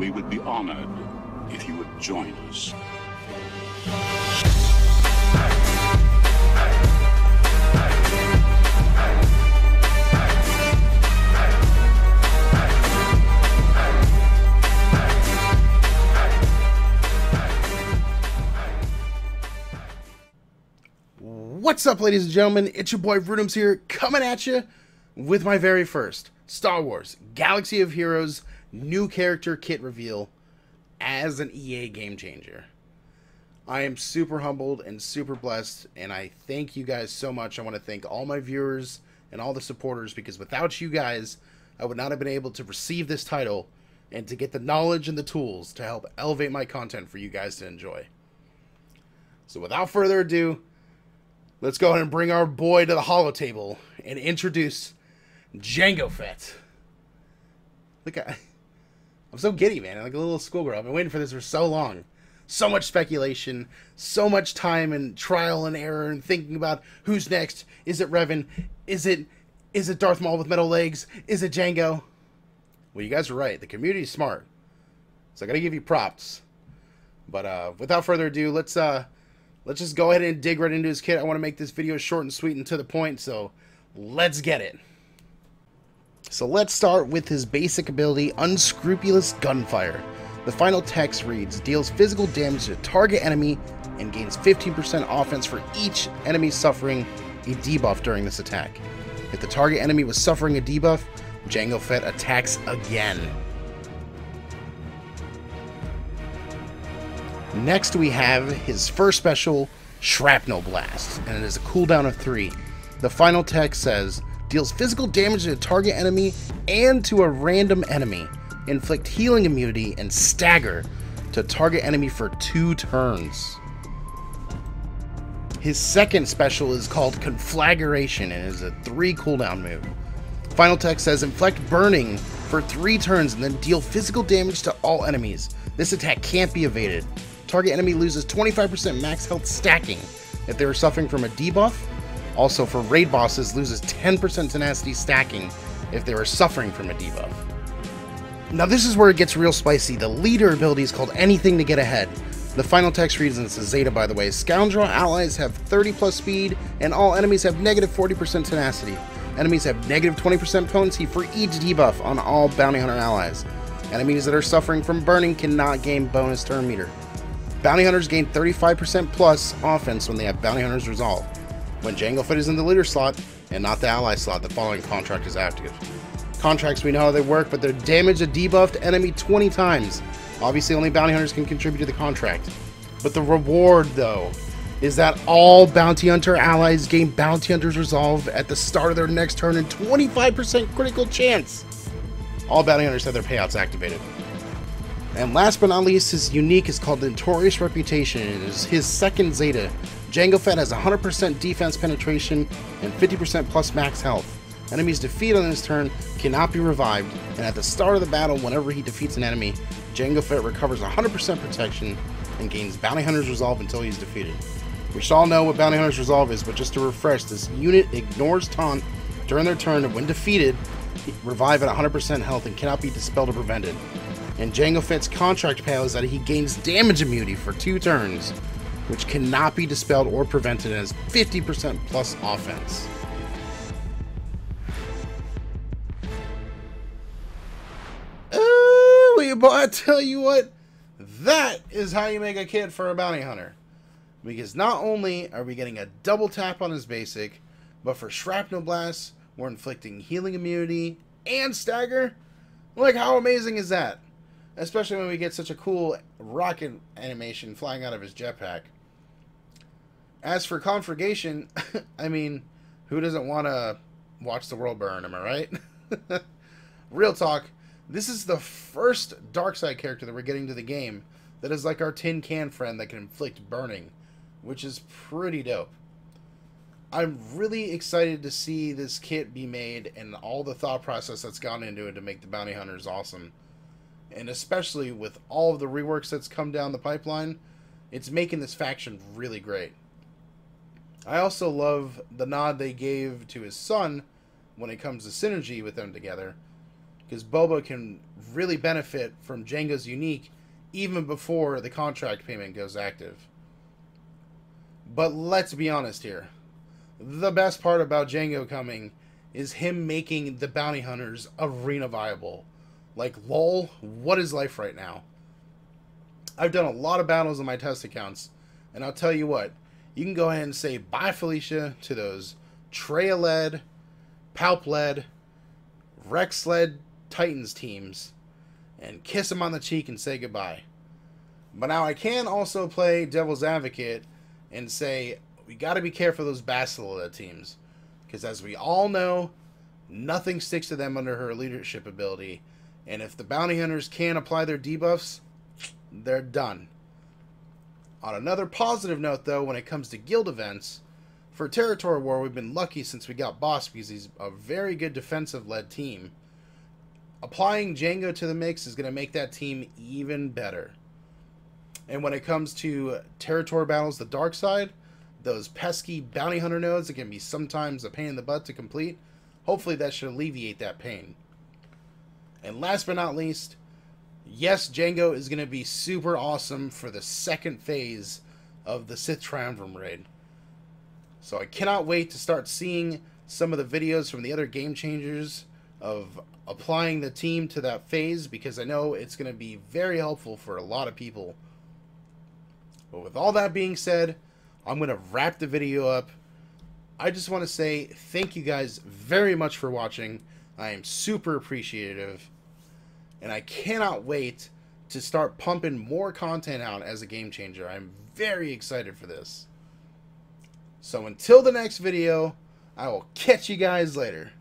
We would be honored if you would join us. What's up, ladies and gentlemen? It's your boy Vrudums here, coming at you with my very first Star Wars Galaxy of Heroes new character kit reveal as an EA game changer. I am super humbled and super blessed, and I thank you guys so much. I want to thank all my viewers and all the supporters, because without you guys, I would not have been able to receive this title and to get the knowledge and the tools to help elevate my content for you guys to enjoy. So without further ado, let's go ahead and bring our boy to the holo table and introduce Jango Fett. Look, I'm so giddy, man. I'm like a little schoolgirl. I've been waiting for this for so long. So much speculation, so much time and trial and error and thinking about who's next. Is it Revan? Is it Darth Maul with metal legs? Is it Jango? Well, you guys are right. The community's smart. So I gotta give you props. But without further ado, let's just go ahead and dig right into his kit. I want to make this video short and sweet and to the point, so let's get it. So let's start with his basic ability, Unscrupulous Gunfire. The final text reads, deals physical damage to a target enemy and gains 15% offense for each enemy suffering a debuff during this attack. If the target enemy was suffering a debuff, Jango Fett attacks again. Next we have his first special, Shrapnel Blast, and it is a cooldown of 3. The final text says, deals physical damage to a target enemy and to a random enemy. Inflict healing immunity and stagger to a target enemy for 2 turns. His second special is called Conflagration and is a 3 cooldown move. Final text says, inflict burning for 3 turns and then deal physical damage to all enemies. This attack can't be evaded. Target enemy loses 25% max health stacking if they are suffering from a debuff. Also, for raid bosses, loses 10% tenacity stacking if they are suffering from a debuff. Now this is where it gets real spicy. The leader ability is called Anything to Get Ahead. The final text reads, and it's a Zeta by the way, Scoundrel allies have 30 plus speed and all enemies have negative 40% tenacity. Enemies have negative 20% potency for each debuff on all bounty hunter allies. Enemies that are suffering from burning cannot gain bonus turn meter. Bounty hunters gain 35% plus offense when they have Bounty Hunter's Resolve. When Jango Fett is in the leader slot and not the ally slot, the following contract is active. Contracts, we know how they work, but they damage a debuffed enemy 20 times. Obviously, only Bounty Hunters can contribute to the contract. But the reward, though, is that all Bounty Hunter allies gain Bounty Hunter's Resolve at the start of their next turn and 25% critical chance. All Bounty Hunters have their payouts activated. And last but not least, his unique is called Notorious Reputation. It is his second Zeta. Jango Fett has 100% defense penetration and 50% plus max health. Enemies defeated on this turn cannot be revived, and at the start of the battle, whenever he defeats an enemy, Jango Fett recovers 100% protection and gains Bounty Hunter's Resolve until he is defeated. We should all know what Bounty Hunter's Resolve is, but just to refresh, this unit ignores taunt during their turn, and when defeated, revive at 100% health and cannot be dispelled or prevented. And Jango Fett's contract payout is that he gains damage immunity for 2 turns, which cannot be dispelled or prevented, and has 50% plus offense. Oh, boy, I tell you what, that is how you make a kit for a bounty hunter. Because not only are we getting a double tap on his basic, but for Shrapnel Blast, we're inflicting healing immunity and stagger. Like, how amazing is that? Especially when we get such a cool rocket animation flying out of his jetpack. As for Conflagration, I mean, who doesn't want to watch the world burn, am I right? Real talk, this is the first Darkseid character that we're getting to the game that is like our tin can friend that can inflict burning, which is pretty dope. I'm really excited to see this kit be made and all the thought process that's gone into it to make the bounty hunters awesome. And especially with all of the reworks that's come down the pipeline, it's making this faction really great. I also love the nod they gave to his son when it comes to synergy with them together, because Boba can really benefit from Jango's unique even before the contract payment goes active. But let's be honest here. The best part about Jango coming is him making the bounty hunters arena viable. Like, lol, what is life right now? I've done a lot of battles on my test accounts, and I'll tell you what, you can go ahead and say bye Felicia to those Treya-led, Palp-led, Rex-led Titans teams, and kiss them on the cheek and say goodbye. But now I can also play devil's advocate and say we got to be careful of those Bastila teams, because as we all know, nothing sticks to them under her leadership ability, and if the bounty hunters can't apply their debuffs, they're done. On another positive note, though, when it comes to guild events, for Territory War, we've been lucky since we got Boss because he's a very good defensive-led team. Applying Jango to the mix is going to make that team even better. And when it comes to territory battles, the dark side, those pesky bounty hunter nodes that can be sometimes a pain in the butt to complete, hopefully that should alleviate that pain. And last but not least, yes, Jango is going to be super awesome for the second phase of the Sith Triumvirate raid. So I cannot wait to start seeing some of the videos from the other game changers of applying the team to that phase, because I know it's going to be very helpful for a lot of people. But with all that being said, I'm going to wrap the video up. I just want to say thank you guys very much for watching. I am super appreciative. And I cannot wait to start pumping more content out as a game changer. I'm very excited for this. So until the next video, I will catch you guys later.